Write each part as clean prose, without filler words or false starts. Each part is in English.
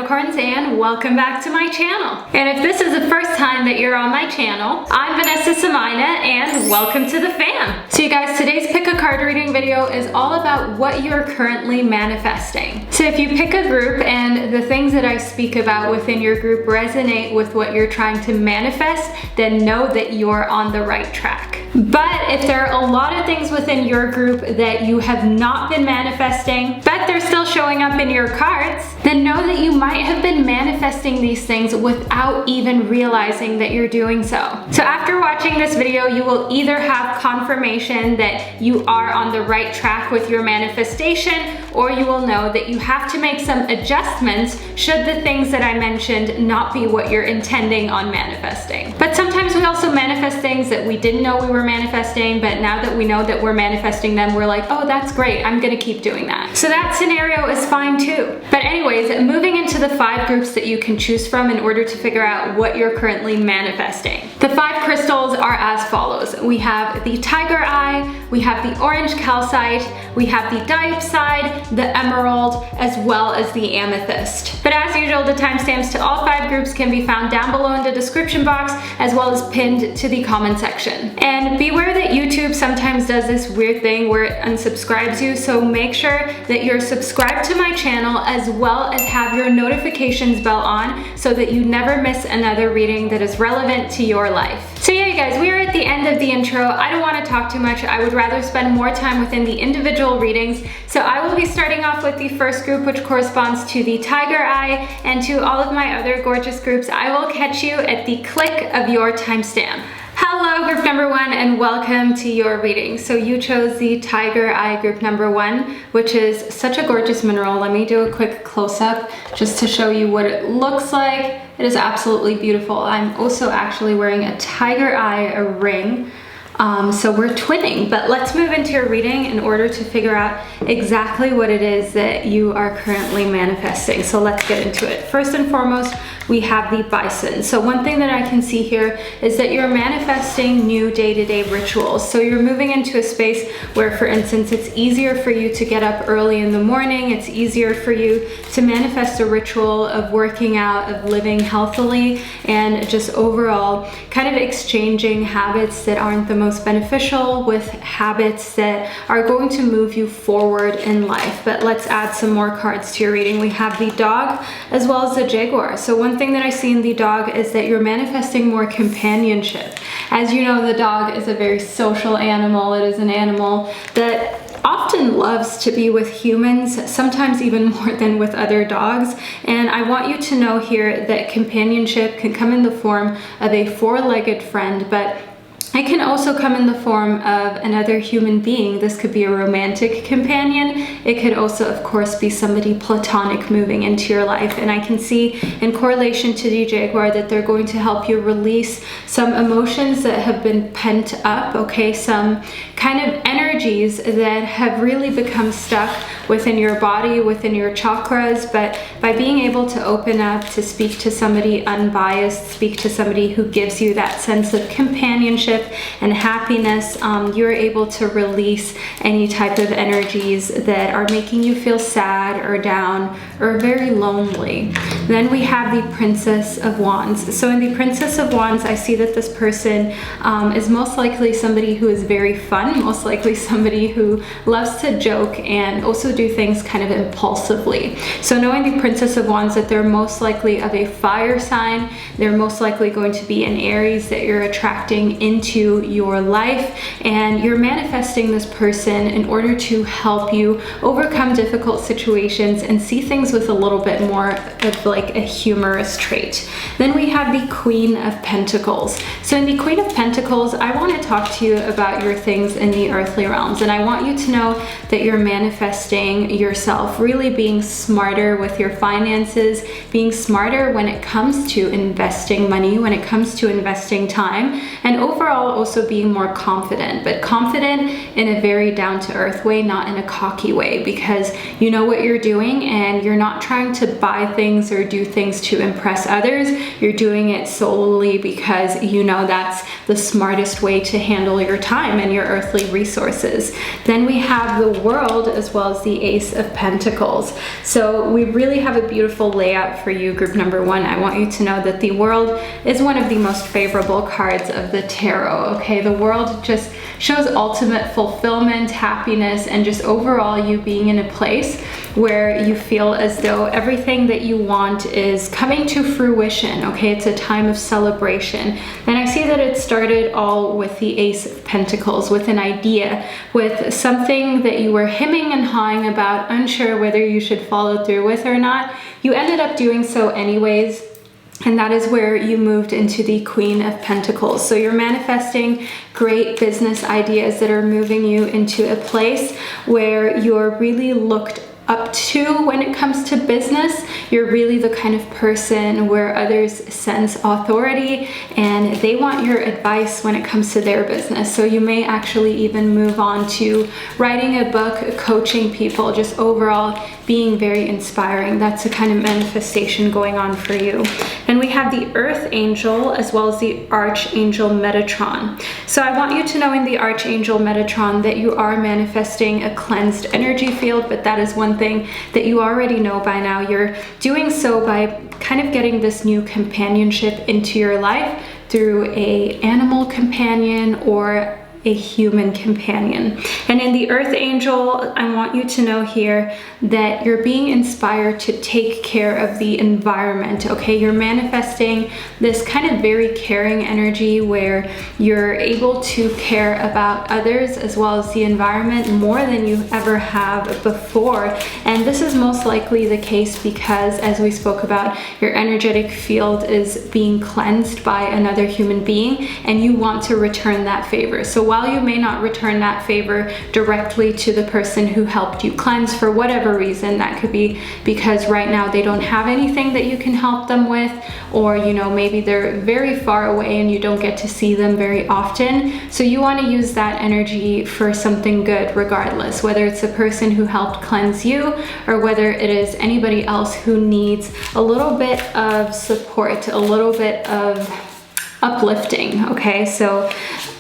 unicorns, and welcome back to my channel. And if this is the first time that you're on my channel, I'm Vanessa and I, and welcome to the fam. So you guys, today's pick a card reading video is all about what you're currently manifesting. So if you pick a group and the things that I speak about within your group resonate with what you're trying to manifest, then know that you're on the right track. But if there are a lot of things within your group that you have not been manifesting, but they're still showing up in your cards, then know that you might have been manifesting these things without even realizing that you're doing so. So after watching this video, you will either have confirmation that you are on the right track with your manifestation, or you will know that you have to make some adjustments should the things that I mentioned not be what you're intending on manifesting. But sometimes we also manifest things that we didn't know we were manifesting, but now that we know that we're manifesting them, we're like, oh, that's great, I'm gonna keep doing that. So that scenario is fine too. But anyways, moving into the 5 groups that you can choose from in order to figure out what you're currently manifesting. The 5 crystals are as follows. We have the tiger eye, we have the orange calcite, we have the diopside, the emerald, as well as the amethyst. But as usual, the timestamps to all 5 groups can be found down below in the description box, as well as pinned to the comment section. And beware that YouTube sometimes does this weird thing where it unsubscribes you, so make sure that you're subscribed to my channel as well as have your notifications bell on so that you never miss another reading that is relevant to your life. So yeah, you guys, we are at the end of the intro. I don't want to talk too much. I would rather spend more time within the individual readings. So I will be starting off with the first group, which corresponds to the tiger eye, and to all of my other gorgeous groups, I will catch you at the click of your timestamp. Hello, group number 1, and welcome to your reading. So you chose the tiger eye group number 1, which is such a gorgeous mineral. Let me do a quick close-up just to show you what it looks like. It is absolutely beautiful. I'm also actually wearing a tiger eye ring. So we're twinning, but let's move into your reading in order to figure out exactly what it is that you are currently manifesting. So let's get into it. First and foremost, we have the bison. So one thing that I can see here is that you're manifesting new day-to-day rituals. So you're moving into a space where, for instance, it's easier for you to get up early in the morning. It's easier for you to manifest a ritual of working out, of living healthily, and just overall kind of exchanging habits that aren't the most beneficial with habits that are going to move you forward in life. But let's add some more cards to your reading. We have the dog as well as the jaguar. So one thing that I see in the dog is that you're manifesting more companionship. As you know, the dog is a very social animal. It is an animal that often loves to be with humans, sometimes even more than with other dogs. And I want you to know here that companionship can come in the form of a 4-legged friend, but it can also come in the form of another human being. This could be a romantic companion. It could also, of course, be somebody platonic moving into your life. And I can see in correlation to the jaguar that they're going to help you release some emotions that have been pent up, okay? Some kind of energies that have really become stuck within your body, within your chakras. But by being able to open up, to speak to somebody unbiased, speak to somebody who gives you that sense of companionship and happiness, you're able to release any type of energies that are making you feel sad or down or very lonely. Then we have the Princess of Wands. So in the Princess of Wands, I see that this person is most likely somebody who is very fun, most likely somebody who loves to joke and also do things kind of impulsively. So knowing the Princess of Wands, that they're most likely of a fire sign, they're most likely going to be an Aries that you're attracting into your life, and you're manifesting this person in order to help you overcome difficult situations and see things with a little bit more of like a humorous trait. Then we have the Queen of Pentacles. So in the Queen of Pentacles, I want to talk to you about your things in the earthly realms, and I want you to know that you're manifesting yourself really being smarter with your finances, being smarter when it comes to investing money, when it comes to investing time, and overall overall also being more confident, but confident in a very down-to-earth way, not in a cocky way, because you know what you're doing and you're not trying to buy things or do things to impress others. You're doing it solely because you know that's the smartest way to handle your time and your earthly resources. Then we have the World as well as the Ace of Pentacles. So we really have a beautiful layout for you, group number one. I want you to know that the World is one of the most favorable cards of the tarot, okay? The World just shows ultimate fulfillment, happiness, and just overall you being in a place where you feel as though everything that you want is coming to fruition, okay? It's a time of celebration. And I see that it started all with the Ace of Pentacles, with an idea, with something that you were hemming and hawing about, unsure whether you should follow through with or not. You ended up doing so anyways. And that is where you moved into the Queen of Pentacles. So you're manifesting great business ideas that are moving you into a place where you're really looked up to when it comes to business. You're really the kind of person where others sense authority and they want your advice when it comes to their business. So you may actually even move on to writing a book, coaching people, just overall being very inspiring. That's the kind of manifestation going on for you. And we have the Earth Angel as well as the Archangel Metatron. So I want you to know in the Archangel Metatron that you are manifesting a cleansed energy field, but that is one thing that you already know by now. You're doing so by kind of getting this new companionship into your life through an animal companion or a human companion. And in the Earth Angel, I want you to know here that you're being inspired to take care of the environment, okay? You're manifesting this kind of very caring energy where you're able to care about others as well as the environment more than you ever have before. And this is most likely the case because, as we spoke about, your energetic field is being cleansed by another human being and you want to return that favor. So while you may not return that favor directly to the person who helped you cleanse for whatever reason, that could be because right now they don't have anything that you can help them with, or you know, maybe they're very far away and you don't get to see them very often. So you want to use that energy for something good regardless, whether it's the person who helped cleanse you or whether it is anybody else who needs a little bit of support, a little bit of uplifting, okay? So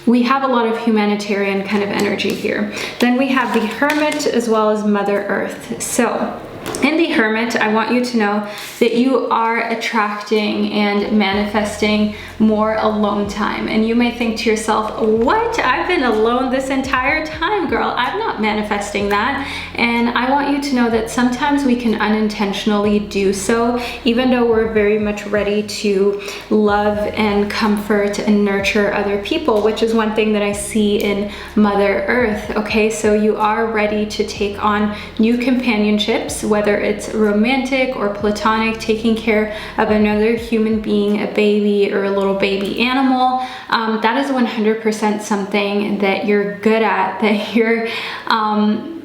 we have a lot of humanitarian kind of energy here. Then we have the Hermit as well as Mother Earth. So in the Hermit, I want you to know that you are attracting and manifesting more alone time. And you may think to yourself, what? I've been alone this entire time, girl. I'm not manifesting that. And I want you to know that sometimes we can unintentionally do so, even though we're very much ready to love and comfort and nurture other people, which is one thing that I see in Mother Earth. Okay, so you are ready to take on new companionships, whether it's romantic or platonic, taking care of another human being, a baby or a little baby animal. That is 100% something that you're good at,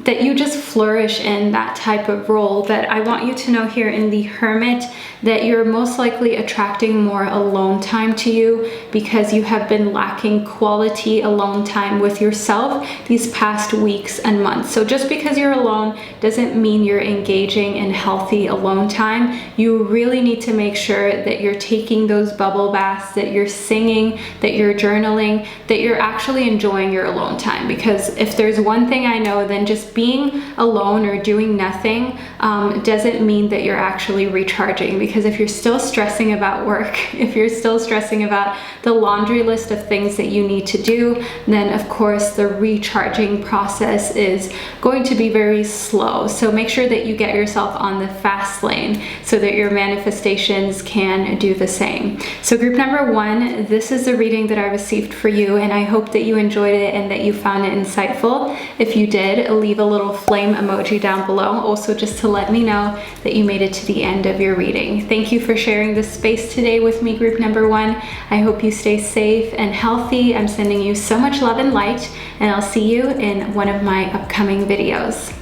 that you just flourish in that type of role. But I want you to know here in the Hermit that you're most likely attracting more alone time to you because you have been lacking quality alone time with yourself these past weeks and months. So just because you're alone doesn't mean you're engaging in healthy alone time. You really need to make sure that you're taking those bubble baths, that you're singing, that you're journaling, that you're actually enjoying your alone time. Because if there's one thing I know, then just being alone or doing nothing doesn't mean that you're actually recharging. Because if you're still stressing about work, if you're still stressing about the laundry list of things that you need to do, then of course the recharging process is going to be very slow. So make sure that you get yourself on the fast lane so that your manifestations can do the same. So group number one, this is the reading that I received for you, and I hope that you enjoyed it and that you found it insightful. If you did, leave a little flame emoji down below, also just to let me know that you made it to the end of your reading. Thank you for sharing this space today with me, group number one. I hope you stay safe and healthy. I'm sending you so much love and light, and I'll see you in one of my upcoming videos.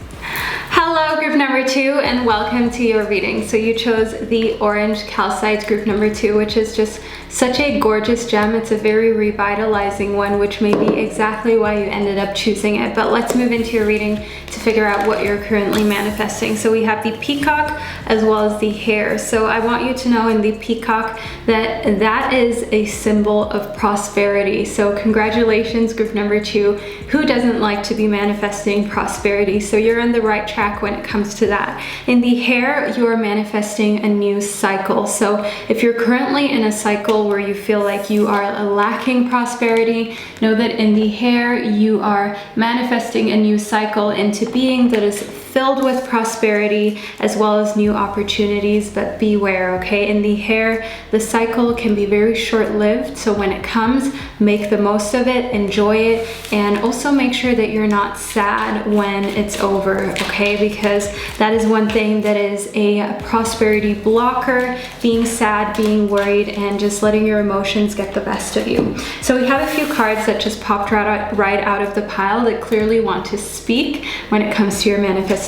Hello Hello, group number 2, and welcome to your reading. So you chose the orange calcite group number 2, which is just such a gorgeous gem. It's a very revitalizing one, which may be exactly why you ended up choosing it. But let's move into your reading to figure out what you're currently manifesting. So we have the peacock as well as the hare. So I want you to know in the peacock that that is a symbol of prosperity. So congratulations, group number 2. Who doesn't like to be manifesting prosperity? So you're on the right track when it comes to that. In the hare, you're manifesting a new cycle. So if you're currently in a cycle where you feel like you are lacking prosperity, know that in the hare, you are manifesting a new cycle into being that is filled with prosperity as well as new opportunities. But beware, okay? In the hare, the cycle can be very short-lived. So when it comes, make the most of it, enjoy it, and also make sure that you're not sad when it's over, okay? Because that is one thing that is a prosperity blocker, being sad, being worried, and just letting your emotions get the best of you. So we have a few cards that just popped right out of the pile that clearly want to speak when it comes to your manifestation.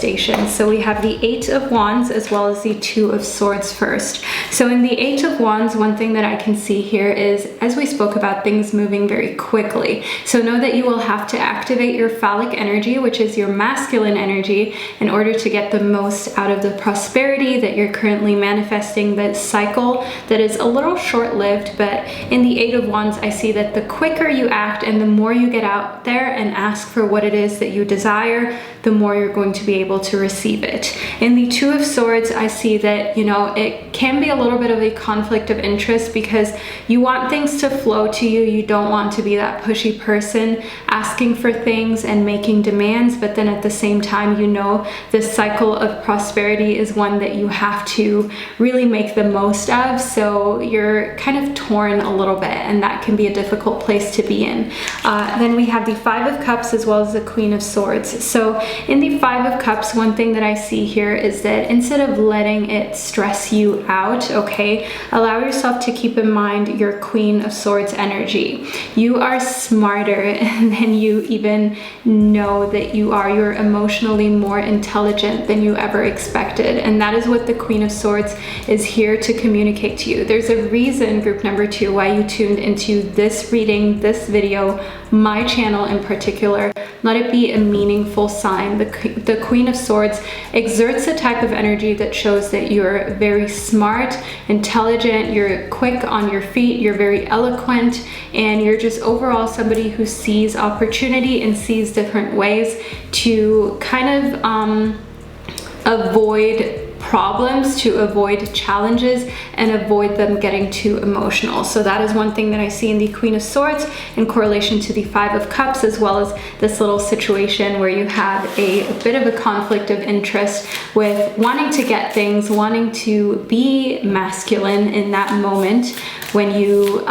So we have the 8 of Wands as well as the 2 of Swords first. So in the 8 of Wands, one thing that I can see here is, as we spoke about, things moving very quickly. So know that you will have to activate your phallic energy, which is your masculine energy, in order to get the most out of the prosperity that you're currently manifesting, that cycle that is a little short-lived. But in the 8 of Wands, I see that the quicker you act and the more you get out there and ask for what it is that you desire, the more you're going to be able to receive it. In the 2 of Swords, I see that, you know, it can be a little bit of a conflict of interest because you want things to flow to you. You don't want to be that pushy person asking for things and making demands, but then at the same time, you know, this cycle of prosperity is one that you have to really make the most of. So you're kind of torn a little bit, and that can be a difficult place to be in. Then we have the 5 of Cups as well as the Queen of Swords. So in the 5 of Cups, one thing that I see here is that instead of letting it stress you out, okay, allow yourself to keep in mind your Queen of Swords energy. You are smarter than you even know that you are. You're emotionally more intelligent than you ever expected. And that is what the Queen of Swords is here to communicate to you. There's a reason, group number 2, why you tuned into this reading, this video, my channel in particular. Let it be a meaningful sign. The Queen of Swords exerts a type of energy that shows that you're very smart, intelligent, you're quick on your feet, you're very eloquent, and you're just overall somebody who sees opportunity and sees different ways to kind of avoid problems, to avoid challenges, and avoid them getting too emotional. So that is one thing that I see in the Queen of Swords in correlation to the 5 of Cups, as well as this little situation where you have a bit of a conflict of interest with wanting to get things, wanting to be masculine in that moment when you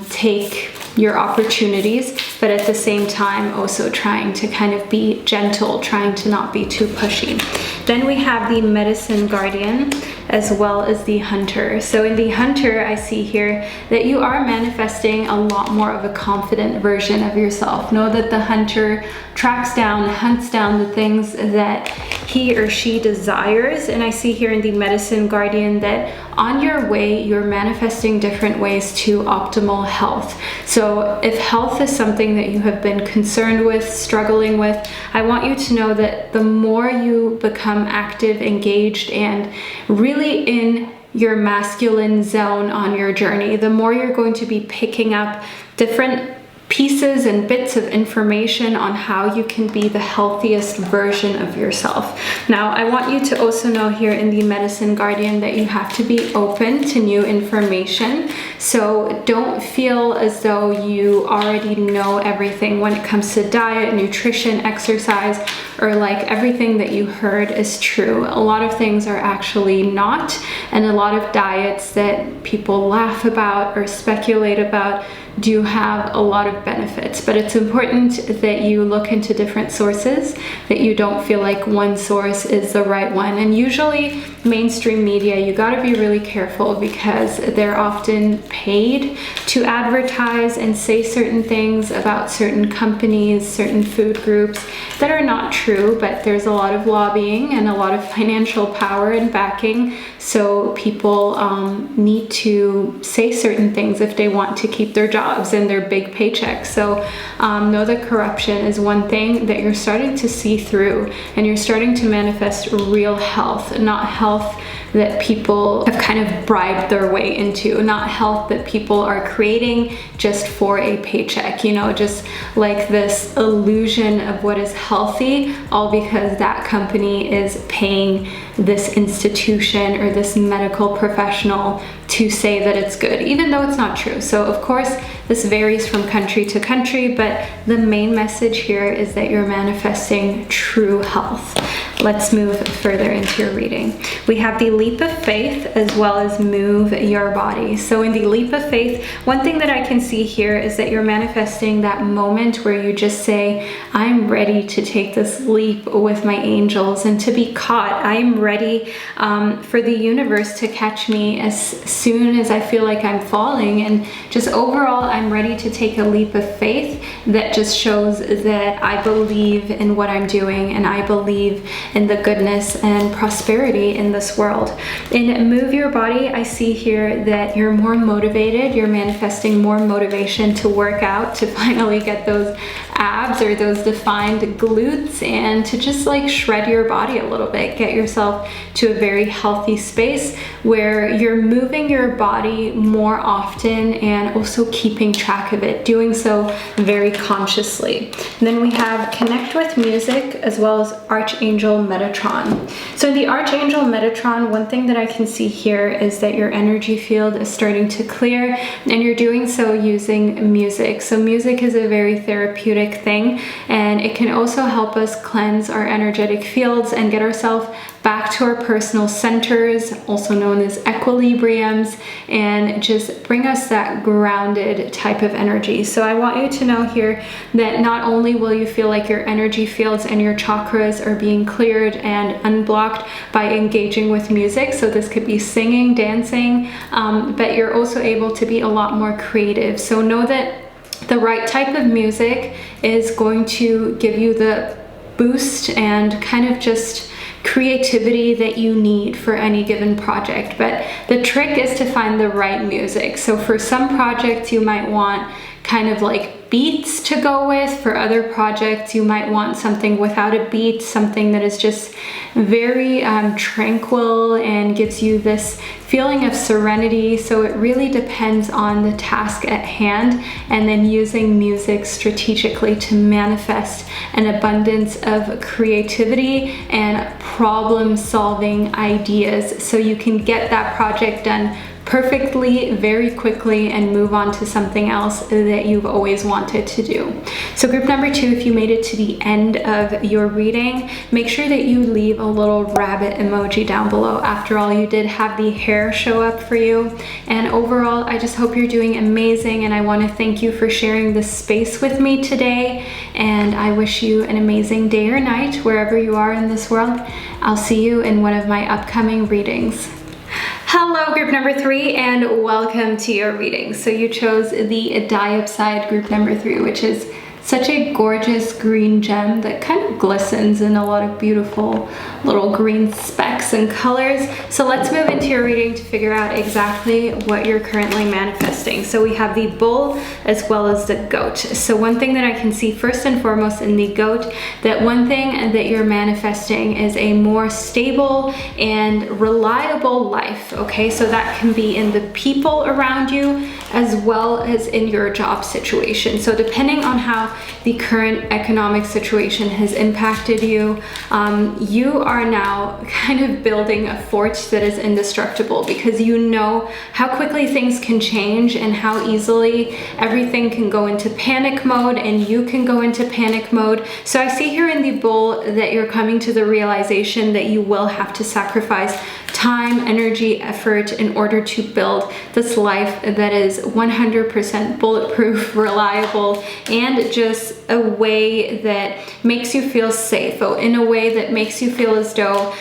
take your opportunities, but at the same time also trying to kind of be gentle, trying to not be too pushy. Then we have the Medicine Guardian as well as the Hunter. So in the Hunter, I see here that you are manifesting a lot more of a confident version of yourself. Know that the Hunter tracks down, hunts down the things that he or she desires. And I see here in the Medicine Guardian that on your way, you're manifesting different ways to optimal health. So if health is something that you have been concerned with, struggling with, I want you to know that the more you become active, engaged, and really in your masculine zone on your journey, the more you're going to be picking up different pieces and bits of information on how you can be the healthiest version of yourself. Now, I want you to also know here in the Medicine Guardian that you have to be open to new information. So don't feel as though you already know everything when it comes to diet, nutrition, exercise, or like everything that you heard is true. A lot of things are actually not, and a lot of diets that people laugh about or speculate about do have a lot of benefits, but it's important that you look into different sources, that you don't feel like one source is the right one. And usually mainstream media, you got to be really careful because they're often paid to advertise and say certain things about certain companies, certain food groups that are not true, but there's a lot of lobbying and a lot of financial power and backing. So people need to say certain things if they want to keep their jobs and their big paychecks. So know that corruption is one thing that you're starting to see through, and you're starting to manifest real health, not health that people have kind of bribed their way into, not health that people are creating just for a paycheck, you know, just like this illusion of what is healthy, all because that company is paying this institution or this medical professional to say that it's good, even though it's not true. So of course, this varies from country to country, but the main message here is that you're manifesting true health. Let's move further into your reading. We have the leap of faith as well as move your body. So in the leap of faith, one thing that I can see here is that you're manifesting that moment where you just say, I'm ready to take this leap with my angels and to be caught. I'm ready for the universe to catch me as soon as I feel like I'm falling. And just overall, I'm ready to take a leap of faith that just shows that I believe in what I'm doing, and I believe in the goodness and prosperity in this world. In move your body, I see here that you're more motivated, you're manifesting more motivation to work out, to finally get those abs or those defined glutes, and to just like shred your body a little bit, get yourself to a very healthy space where you're moving your body more often and also keeping track of it, doing so very consciously. And then we have connect with music as well as Archangel Metatron. So in the Archangel Metatron, one thing that I can see here is that your energy field is starting to clear, and you're doing so using music. So music is a very therapeutic thing, and it can also help us cleanse our energetic fields and get ourselves back to our personal centers, also known as equilibriums, and just bring us that grounded type of energy. So I want you to know here that not only will you feel like your energy fields and your chakras are being cleared and unblocked by engaging with music, so this could be singing, dancing, but you're also able to be a lot more creative. So know that the right type of music is going to give you the boost and kind of just creativity that you need for any given project. But the trick is to find the right music. So for some projects you might want kind of like beats to go with. For other projects you might want something without a beat, something that is just very tranquil and gives you this feeling of serenity. So it really depends on the task at hand, and then using music strategically to manifest an abundance of creativity and problem-solving ideas so you can get that project done perfectly, very quickly, and move on to something else that you've always wanted to do. So group number 2, if you made it to the end of your reading, make sure that you leave a little rabbit emoji down below. After all, you did have the hair show up for you. And overall, I just hope you're doing amazing, and I want to thank you for sharing this space with me today, and I wish you an amazing day or night wherever you are in this world. I'll see you in one of my upcoming readings. Hello group number 3, and welcome to your reading. So you chose the Diopside group number 3, which is such a gorgeous green gem that kind of glistens in a lot of beautiful little green specks and colors. So let's move into your reading to figure out exactly what you're currently manifesting. So we have the bull as well as the goat. So one thing that I can see first and foremost in the goat, that one thing that you're manifesting is a more stable and reliable life, okay? So that can be in the people around you as well as in your job situation. So depending on how the current economic situation has impacted you, you are now kind of building a fort that is indestructible, because you know how quickly things can change and how easily everything can go into panic mode, and you can go into panic mode. So I see here in the bull that you're coming to the realization that you will have to sacrifice time, energy, effort in order to build this life that is 100% bulletproof, reliable, and just a way that makes you feel safe, in a way that makes you feel as though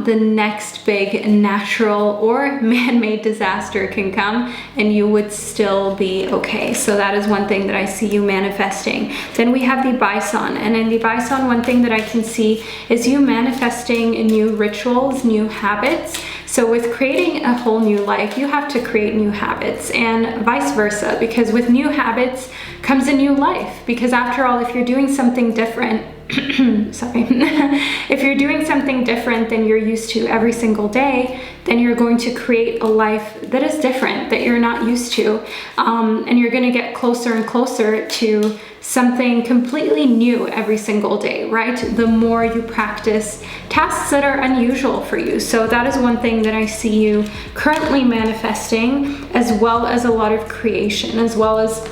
the next big natural or man-made disaster can come and you would still be okay. So that is one thing that I see you manifesting. Then we have the Bison, and in the Bison, one thing that I can see is you manifesting new rituals, new habits. So with creating a whole new life, you have to create new habits, and vice versa, because with new habits comes a new life. Because after all, if you're doing something different, sorry, if you're doing something different than you're used to every single day, then you're going to create a life that is different, that you're not used to, and you're going to get closer and closer to something completely new every single day, right? The more you practice tasks that are unusual for you. So that is one thing that I see you currently manifesting, as well as a lot of creation, as well as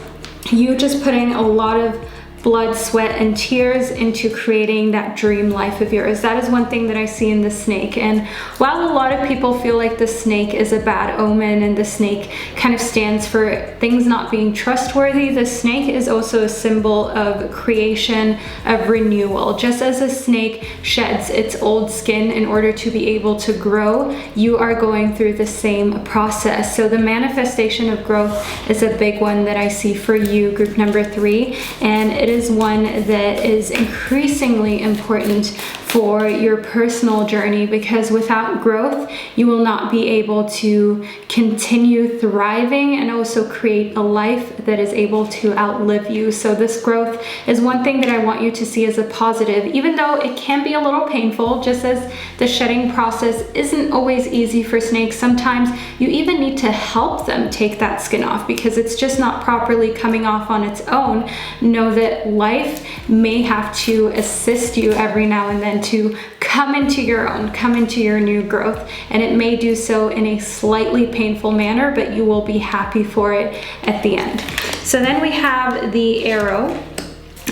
you just putting a lot of blood, sweat, and tears into creating that dream life of yours. That is one thing that I see in the snake. And while a lot of people feel like the snake is a bad omen and the snake kind of stands for things not being trustworthy, the snake is also a symbol of creation, of renewal. Just as a snake sheds its old skin in order to be able to grow, you are going through the same process. So the manifestation of growth is a big one that I see for you, group number 3, and it is one that is increasingly important for your personal journey, because without growth, you will not be able to continue thriving and also create a life that is able to outlive you. So this growth is one thing that I want you to see as a positive, even though it can be a little painful, just as the shedding process isn't always easy for snakes. Sometimes you even need to help them take that skin off because it's just not properly coming off on its own. Know that life may have to assist you every now and then to come into your own, come into your new growth, and it may do so in a slightly painful manner, but you will be happy for it at the end. So then we have the arrow,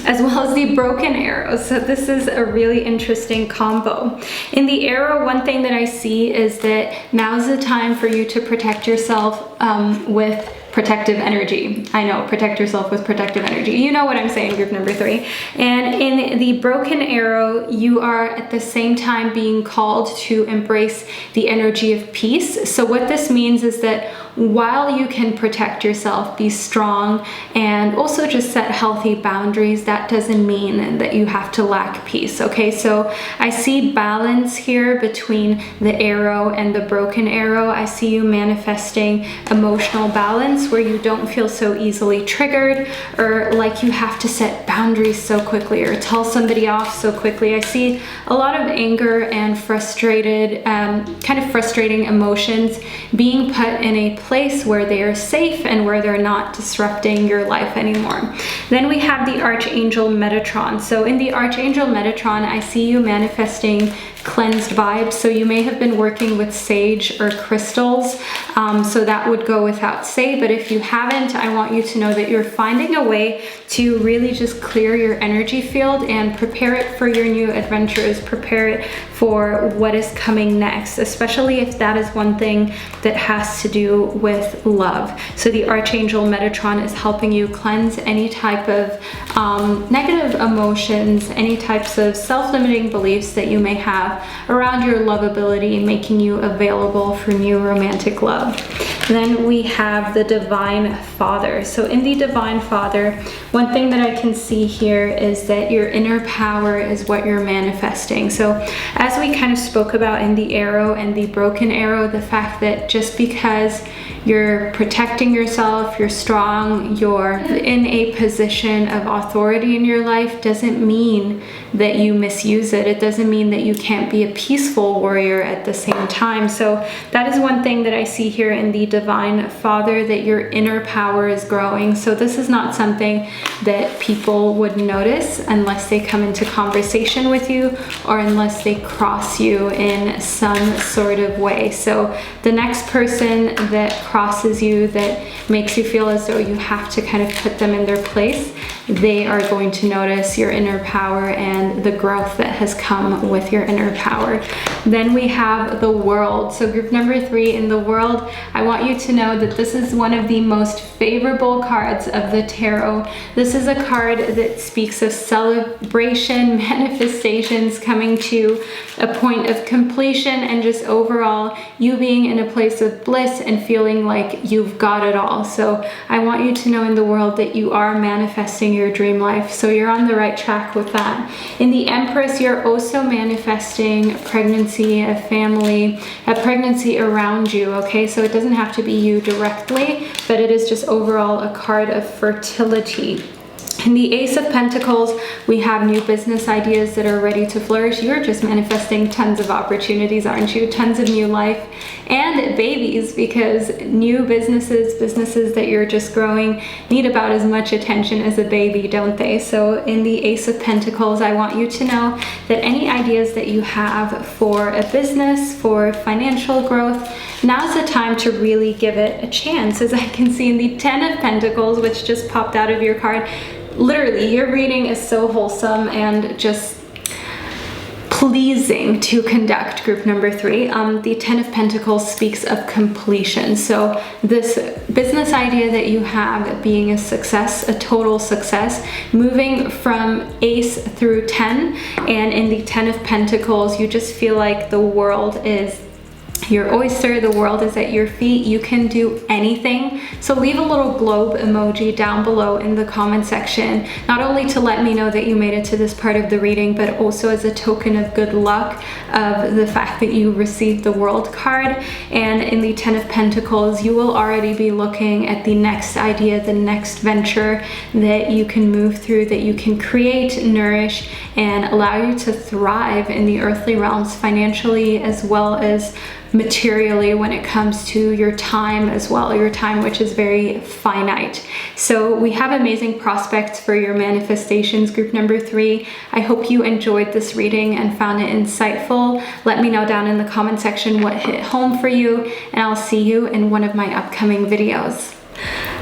as well as the broken arrow. So this is a really interesting combo. In the arrow, one thing that I see is that now's the time for you to protect yourself with protective energy. I know, protect yourself with protective energy. You know what I'm saying, group number 3. And in the broken arrow, you are at the same time being called to embrace the energy of peace. So what this means is that while you can protect yourself, be strong, and also just set healthy boundaries, that doesn't mean that you have to lack peace, okay? So I see balance here between the arrow and the broken arrow. I see you manifesting emotional balance where you don't feel so easily triggered or like you have to set boundaries so quickly or tell somebody off so quickly. I see a lot of anger and frustrated, kind of frustrating emotions being put in a place where they are safe and where they're not disrupting your life anymore. Then we have the Archangel Metatron. So in the Archangel Metatron, I see you manifesting cleansed vibes. So you may have been working with sage or crystals, so that would go without say, but if you haven't, I want you to know that you're finding a way to really just clear your energy field and prepare it for your new adventures, prepare it for what is coming next, especially if that is one thing that has to do with love. So the Archangel Metatron is helping you cleanse any type of negative emotions, any types of self-limiting beliefs that you may have around your lovability, making you available for new romantic love. Then we have the Divine Father. So in the Divine Father, one thing that I can see here is that your inner power is what you're manifesting. So as we kind of spoke about in the arrow and the broken arrow, the fact that just because you're protecting yourself, you're strong, you're in a position of authority in your life doesn't mean that you misuse it. It doesn't mean that you can't be a peaceful warrior at the same time. So that is one thing that I see here in the divine father, that your inner power is growing. So this is not something that people would notice unless they come into conversation with you or unless they cross you in some sort of way. So the next person that crosses you, that makes you feel as though you have to kind of put them in their place, they are going to notice your inner power and the growth that has come with your inner power. Then we have the world. So group number 3, in the world, I want you to know that this is one of the most favorable cards of the tarot. This is a card that speaks of celebration, manifestations, coming to a point of completion, and just overall you being in a place of bliss and feeling like you've got it all. So I want you to know in the world that you are manifesting your dream life. So you're on the right track with that. In the Empress, you're also manifesting pregnancy, a family, a pregnancy around you, okay? So it doesn't have to be you directly, but it is just overall a card of fertility. In the Ace of Pentacles, we have new business ideas that are ready to flourish. You're just manifesting tons of opportunities, aren't you? Tons of new life and babies, because new businesses that you're just growing need about as much attention as a baby, don't they? So in the Ace of Pentacles, I want you to know that any ideas that you have for a business, for financial growth, now's the time to really give it a chance. As I can see in the Ten of Pentacles, which just popped out of your card, literally, your reading is so wholesome and just pleasing to conduct, group number 3. The Ten of Pentacles speaks of completion. So this business idea that you have being a success, a total success, moving from Ace through 10, and in the Ten of Pentacles, you just feel like the world is your oyster, the world is at your feet, you can do anything. So leave a little globe emoji down below in the comment section, not only to let me know that you made it to this part of the reading, but also as a token of good luck of the fact that you received the World card. And in the Ten of Pentacles, you will already be looking at the next idea, the next venture that you can move through, that you can create, nourish, and allow you to thrive in the earthly realms financially as well as materially when it comes to your time as well, your time which is very finite. So we have amazing prospects for your manifestations, group number 3. I hope you enjoyed this reading and found it insightful. Let me know down in the comment section what hit home for you, and I'll see you in one of my upcoming videos.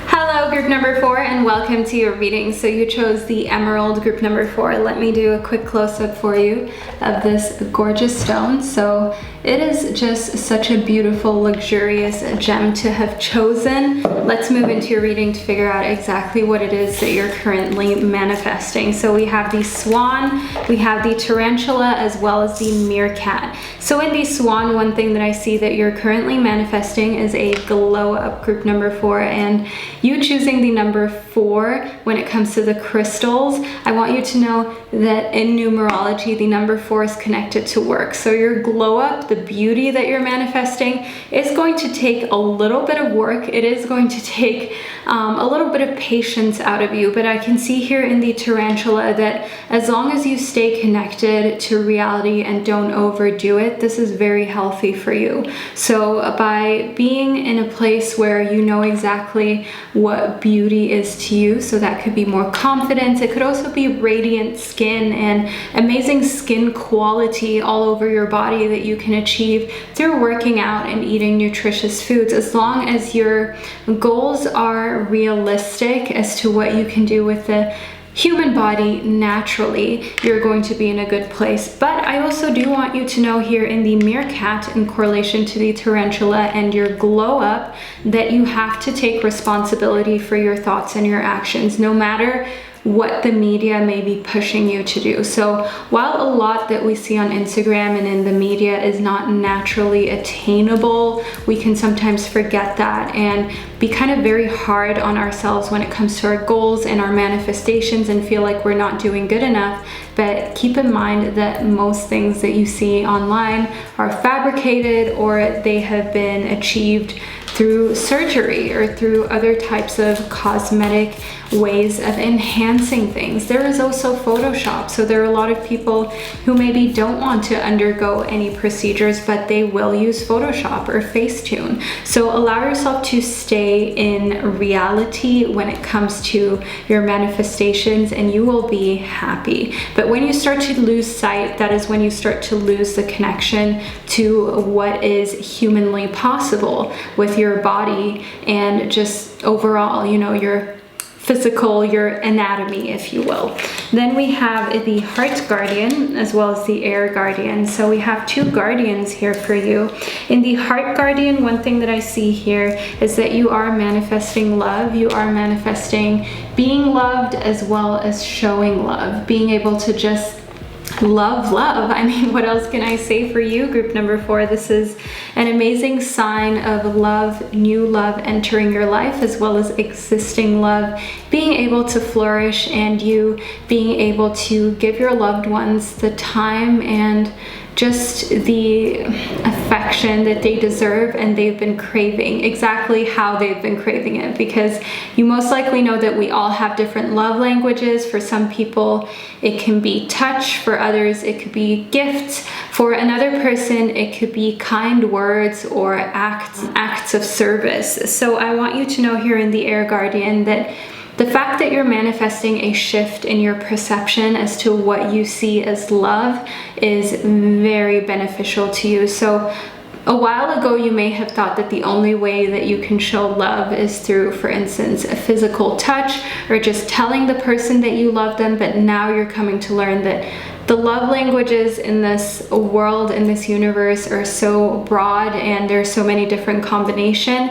Hello, group number 4, and welcome to your reading. So you chose the Emerald, group number 4. Let me do a quick close-up for you of this gorgeous stone. So it is just such a beautiful, luxurious gem to have chosen. Let's move into your reading to figure out exactly what it is that you're currently manifesting. So we have the Swan, we have the Tarantula, as well as the Meerkat. So in the Swan, one thing that I see that you're currently manifesting is a glow up, group number 4, and you choosing the number 4 when it comes to the crystals, I want you to know that in numerology, the number 4 is connected to work. So your glow up, the beauty that you're manifesting, is going to take a little bit of work. It is going to take a little bit of patience out of you, but I can see here in the Tarantula that as long as you stay connected to reality and don't overdo it, this is very healthy for you. So by being in a place where you know exactly what beauty is to you, so that could be more confidence, it could also be radiant skin and amazing skin quality all over your body that you can achieve through working out and eating nutritious foods, as long as your goals are realistic as to what you can do with the human body naturally, you're going to be in a good place. But I also do want you to know here in the Meerkat, in correlation to the Tarantula and your glow up, that you have to take responsibility for your thoughts and your actions, no matter what the media may be pushing you to do. So while a lot that we see on Instagram and in the media is not naturally attainable, we can sometimes forget that and be kind of very hard on ourselves when it comes to our goals and our manifestations and feel like we're not doing good enough. But keep in mind that most things that you see online are fabricated, or they have been achieved through surgery or through other types of cosmetic ways of enhancing things. There is also Photoshop. So there are a lot of people who maybe don't want to undergo any procedures, but they will use Photoshop or Facetune. So allow yourself to stay in reality when it comes to your manifestations, and you will be happy. But when you start to lose sight, that is when you start to lose the connection to what is humanly possible with your body and just overall, you know, your physical, your anatomy, if you will. Then we have the Heart Guardian as well as the Air Guardian. So we have two guardians here for you. In the Heart Guardian, one thing that I see here is that you are manifesting love. You are manifesting being loved as well as showing love, being able to just love. I mean, what else can I say for you, group number 4? This is an amazing sign of love, new love entering your life, as well as existing love being able to flourish, and you being able to give your loved ones the time and just the affection that they deserve and they've been craving, exactly how they've been craving it, because you most likely know that we all have different love languages. For some people it can be touch, for others it could be gifts, for another person it could be kind words or acts of service. So I want you to know here in the Air Guardian that the fact that you're manifesting a shift in your perception as to what you see as love is very beneficial to you. So a while ago, you may have thought that the only way that you can show love is through, for instance, a physical touch or just telling the person that you love them. But now you're coming to learn that the love languages in this world, in this universe, are so broad, and there's so many different combinations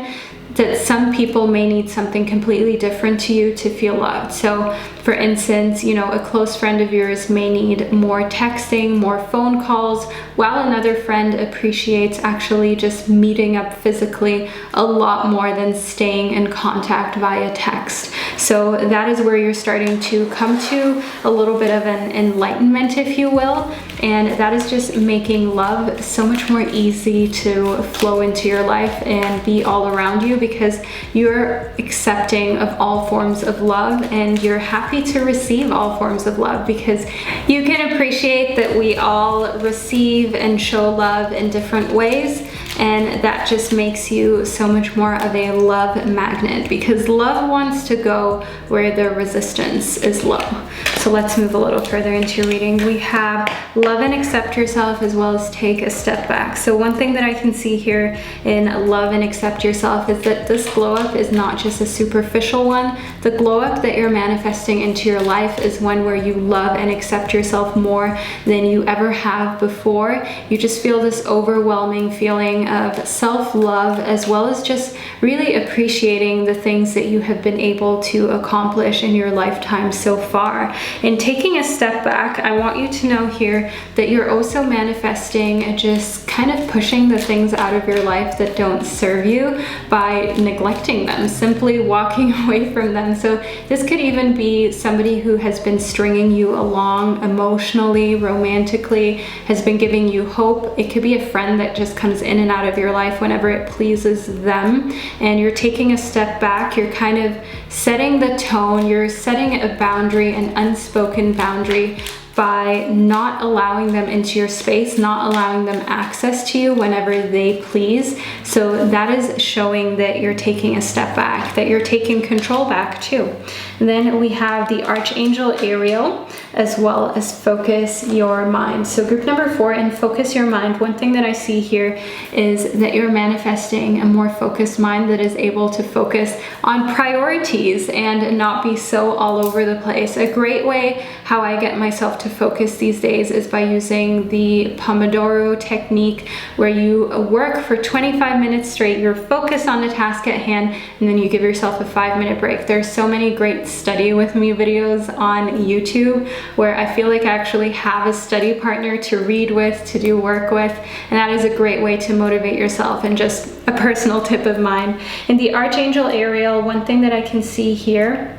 that some people may need something completely different to you to feel loved. So for instance, you know, a close friend of yours may need more texting, more phone calls, while another friend appreciates actually just meeting up physically a lot more than staying in contact via text. So that is where you're starting to come to a little bit of an enlightenment, if you will, and that is just making love so much more easy to flow into your life and be all around you, because you're accepting of all forms of love and you're happy to receive all forms of love, because you can appreciate that we all receive and show love in different ways, and that just makes you so much more of a love magnet, because love wants to go where the resistance is low. So let's move a little further into your reading. We have love and accept yourself, as well as take a step back. So one thing that I can see here in love and accept yourself is that this glow up is not just a superficial one. The glow up that you're manifesting into your life is one where you love and accept yourself more than you ever have before. You just feel this overwhelming feeling of self-love, as well as just really appreciating the things that you have been able to accomplish in your lifetime so far. And taking a step back, I want you to know here that you're also manifesting just kind of pushing the things out of your life that don't serve you by neglecting them, simply walking away from them. So this could even be somebody who has been stringing you along emotionally, romantically, has been giving you hope. It could be a friend that just comes in and out of your life whenever it pleases them, and you're taking a step back. You're kind of setting the tone, you're setting a boundary, an unspoken boundary, by not allowing them into your space, not allowing them access to you whenever they please. So that is showing that you're taking a step back, that you're taking control back too. And then we have the Archangel Ariel, as well as focus your mind. So group number 4, and focus your mind. One thing that I see here is that you're manifesting a more focused mind that is able to focus on priorities and not be so all over the place. A great way how I get myself to focus these days is by using the Pomodoro technique, where you work for 25 minutes straight, you're focused on the task at hand, and then you give yourself a 5-minute break. There's so many great study with me videos on YouTube where I feel like I actually have a study partner to read with, to do work with, and that is a great way to motivate yourself, and just a personal tip of mine. In the Archangel Ariel, one thing that I can see here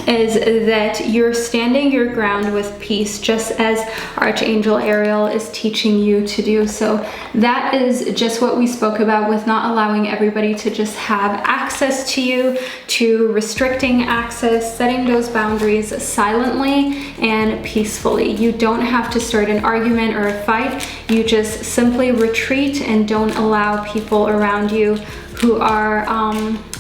is that you're standing your ground with peace, just as Archangel Ariel is teaching you to do. So that is just what we spoke about with not allowing everybody to just have access to you, to restricting access, setting those boundaries silently and peacefully. You don't have to start an argument or a fight. You just simply retreat and don't allow people around you who are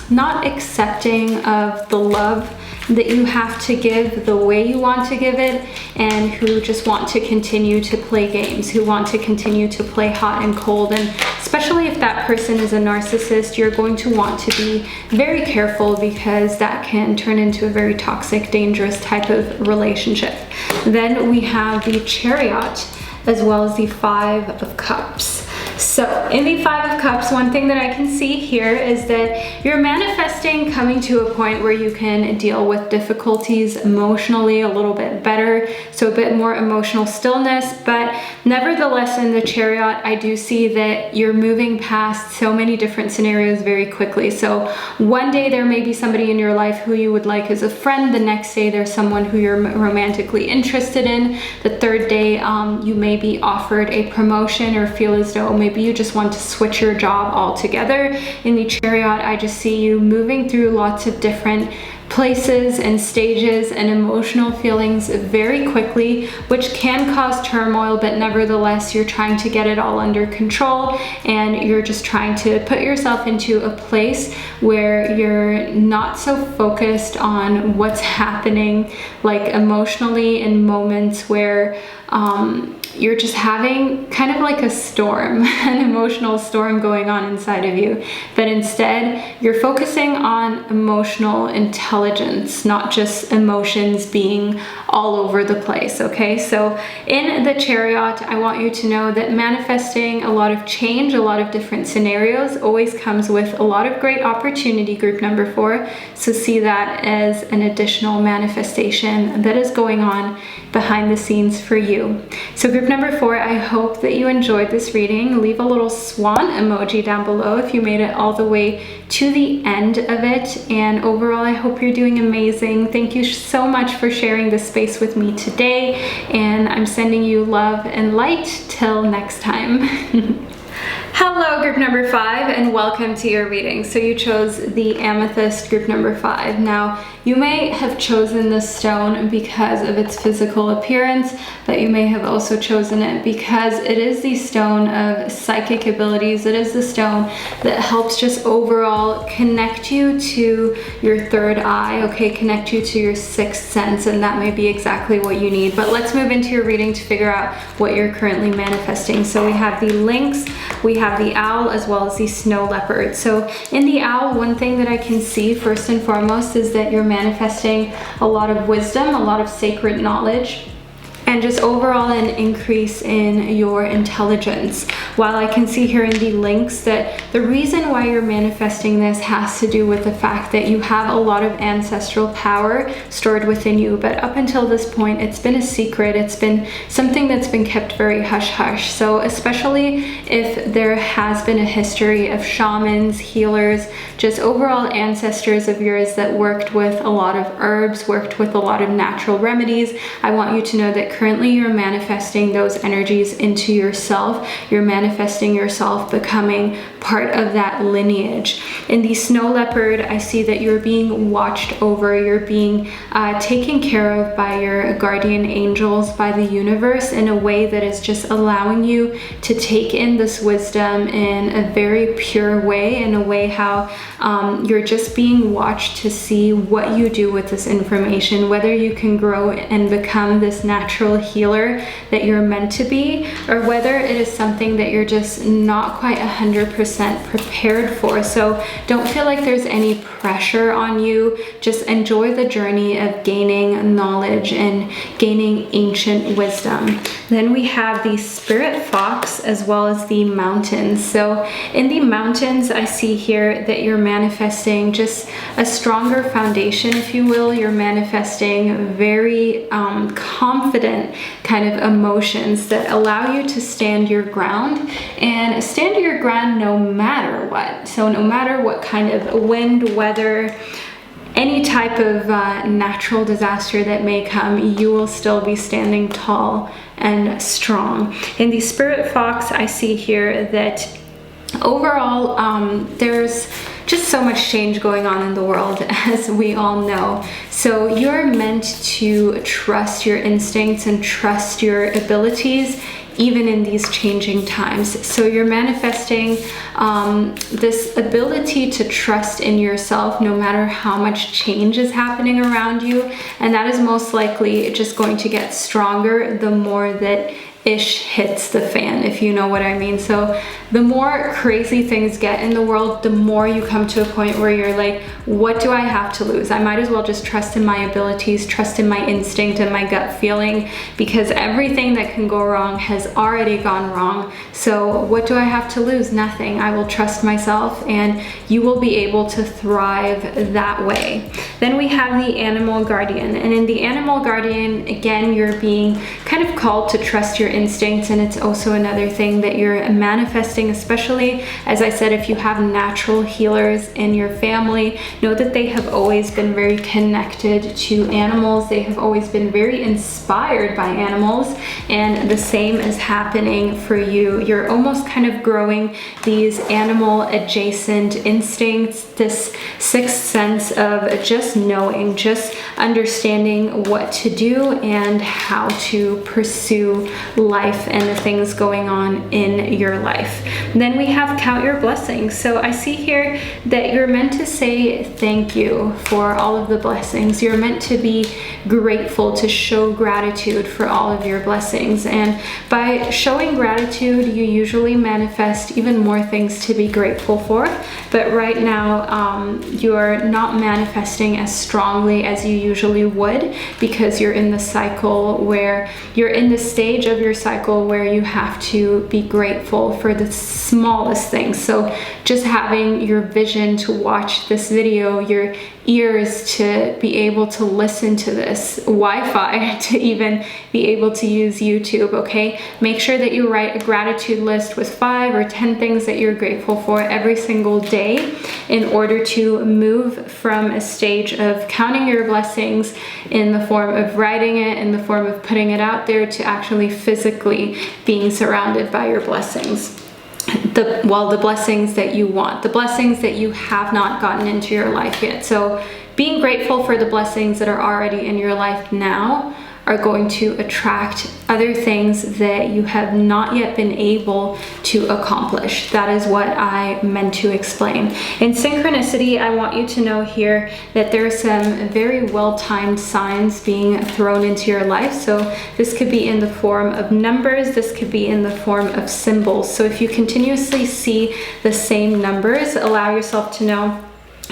not accepting of the love that you have to give the way you want to give it, and who just want to continue to play games, who want to continue to play hot and cold. And especially if that person is a narcissist, you're going to want to be very careful, because that can turn into a very toxic, dangerous type of relationship. Then we have the Chariot, as well as the Five of Cups. So in the Five of Cups, one thing that I can see here is that you're manifesting coming to a point where you can deal with difficulties emotionally a little bit better, so a bit more emotional stillness. But nevertheless, in the Chariot, I do see that you're moving past so many different scenarios very quickly. So one day there may be somebody in your life who you would like as a friend. The next day there's someone who you're romantically interested in. The third day you may be offered a promotion, or feel as though maybe you just want to switch your job altogether. In the Chariot, I just see you moving through lots of different places and stages and emotional feelings very quickly, which can cause turmoil, but nevertheless you're trying to get it all under control, and you're just trying to put yourself into a place where you're not so focused on what's happening, like emotionally, in moments where you're just having kind of like a storm, an emotional storm going on inside of you. But instead, you're focusing on emotional intelligence, not just emotions being all over the place, okay? So in the Chariot, I want you to know that manifesting a lot of change, a lot of different scenarios, always comes with a lot of great opportunity, group number 4. So see that as an additional manifestation that is going on behind the scenes for you. So group number 4, I hope that you enjoyed this reading. Leave a little swan emoji down below if you made it all the way to the end of it. And overall, I hope you're doing amazing. Thank you so much for sharing this space with me today, and I'm sending you love and light till next time. Hello, group number 5, and welcome to your reading. So you chose the Amethyst, group number 5. Now, you may have chosen this stone because of its physical appearance, but you may have also chosen it because it is the stone of psychic abilities. It is the stone that helps just overall connect you to your third eye, okay, connect you to your sixth sense, and that may be exactly what you need. But let's move into your reading to figure out what you're currently manifesting. So we have the lynx, we have the owl, as well as the snow leopard. So in the owl, one thing that I can see first and foremost is that you're manifesting a lot of wisdom, a lot of sacred knowledge, and just overall an increase in your intelligence. While I can see here in the lynx that the reason why you're manifesting this has to do with the fact that you have a lot of ancestral power stored within you, but up until this point it's been a secret. It's been something that's been kept very hush-hush. So especially if there has been a history of shamans, healers, just overall ancestors of yours that worked with a lot of herbs, worked with a lot of natural remedies, I want you to know that currently you're manifesting those energies into yourself. You're manifesting yourself becoming part of that lineage. In the snow leopard, I see that you're being watched over, you're being taken care of by your guardian angels, by the universe, in a way that is just allowing you to take in this wisdom in a very pure way, in a way how you're just being watched to see what you do with this information, whether you can grow and become this natural healer that you're meant to be, or whether it is something that you're just not quite 100% prepared for. So don't feel like there's any pressure on you. Just enjoy the journey of gaining knowledge and gaining ancient wisdom. Then we have the spirit fox, as well as the mountains. So in the mountains, I see here that you're manifesting just a stronger foundation, if you will. You're manifesting very confident kind of emotions that allow you to stand your ground, and stand your ground no matter what. So no matter what kind of wind, weather, any type of natural disaster that may come, you will still be standing tall and strong. In the Spirit Fox, I see here that overall, there's just so much change going on in the world, as we all know. So you're meant to trust your instincts and trust your abilities, even in these changing times. So you're manifesting this ability to trust in yourself no matter how much change is happening around you. And that is most likely just going to get stronger the more that ish hits the fan, if you know what I mean. So the more crazy things get in the world, the more you come to a point where you're like, what do I have to lose? I might as well just trust in my abilities, trust in my instinct and my gut feeling, because everything that can go wrong has already gone wrong. So what do I have to lose? Nothing. I will trust myself, and you will be able to thrive that way. Then we have the Animal Guardian, and in the Animal Guardian, again, you're being kind of called to trust your instincts, and it's also another thing that you're manifesting, especially, as I said, if you have natural healers in your family, know that they have always been very connected to animals. They have always been very inspired by animals, and the same is happening for you. You're almost kind of growing these animal adjacent instincts, this sixth sense of just knowing, just understanding what to do and how to pursue life and the things going on in your life. Then we have count your blessings. So I see here that you're meant to say thank you for all of the blessings. You're meant to be grateful, to show gratitude for all of your blessings. And by showing gratitude, you usually manifest even more things to be grateful for. But right now, you're not manifesting as strongly as you usually would, because you're in the cycle where you're in the stage of your cycle where you have to be grateful for the smallest things. So just having your vision to watch this video, your ears to be able to listen to this, Wi-Fi to even be able to use YouTube, okay? Make sure that you write a gratitude list with 5 or 10 things that you're grateful for every single day in order to move from a stage of counting your blessings in the form of writing it, in the form of putting it out there, to actually physically being surrounded by your blessings. The blessings that you want, the blessings that you have not gotten into your life yet. So being grateful for the blessings that are already in your life now are going to attract other things that you have not yet been able to accomplish. That is what I meant to explain. In synchronicity, I want you to know here that there are some very well-timed signs being thrown into your life. So this could be in the form of numbers, this could be in the form of symbols. So if you continuously see the same numbers, allow yourself to know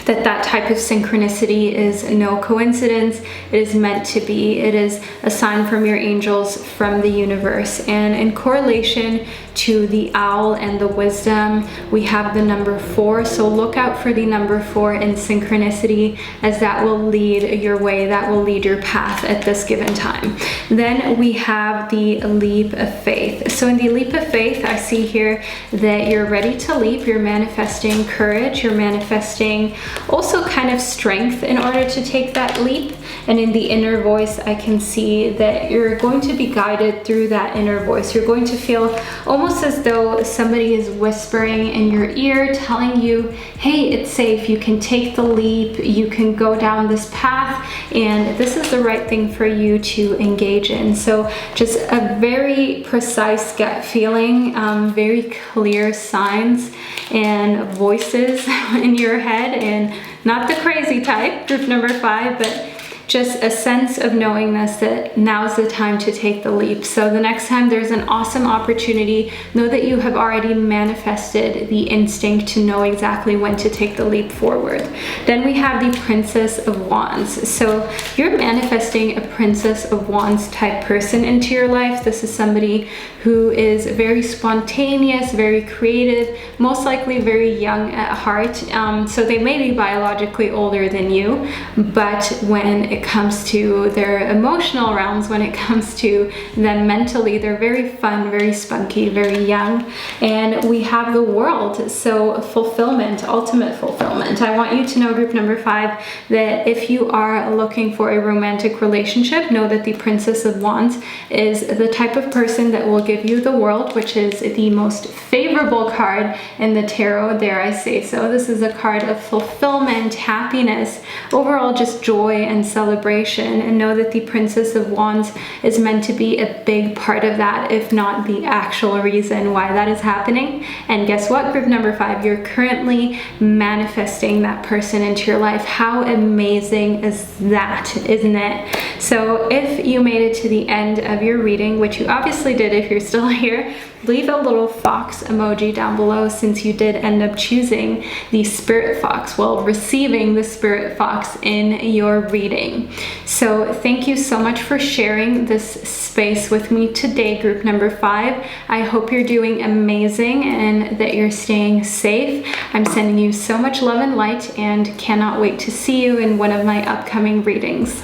that that type of synchronicity is no coincidence. It is meant to be. It is a sign from your angels, from the universe. And in correlation to the owl and the wisdom, we have the number 4. So look out for the number 4 in synchronicity, as that will lead your way, that will lead your path at this given time. Then we have the leap of faith. So in the leap of faith, I see here that you're ready to leap. You're manifesting courage. You're manifesting also kind of strength in order to take that leap. And in the inner voice, I can see that you're going to be guided through that inner voice. You're going to feel almost as though somebody is whispering in your ear, telling you, hey, it's safe, you can take the leap, you can go down this path, and this is the right thing for you to engage in. So just a very precise gut feeling, very clear signs and voices in your head, and not the crazy type, group number 5, but just a sense of knowing this, that now's the time to take the leap. So the next time there's an awesome opportunity, know that you have already manifested the instinct to know exactly when to take the leap forward. Then we have the Princess of Wands. So you're manifesting a Princess of Wands type person into your life. This is somebody who is very spontaneous, very creative, most likely very young at heart. So they may be biologically older than you, but when it comes to their emotional realms, when it comes to them mentally. They're very fun, very spunky, very young. And we have the World, so fulfillment, ultimate fulfillment. I want you to know, group number 5, that if you are looking for a romantic relationship, know that the Princess of Wands is the type of person that will give you the World, which is the most favorable card in the tarot, dare I say so. This is a card of fulfillment, happiness, overall just joy and celebration. And know that the Princess of Wands is meant to be a big part of that, if not the actual reason why that is happening. And guess what, group number 5, you're currently manifesting that person into your life. How amazing is that, isn't it? So if you made it to the end of your reading, which you obviously did if you're still here, leave a little fox emoji down below, since you did end up choosing the spirit fox, well, receiving the spirit fox in your reading. So thank you so much for sharing this space with me today, group number 5. I hope you're doing amazing and that you're staying safe. I'm sending you so much love and light, and cannot wait to see you in one of my upcoming readings.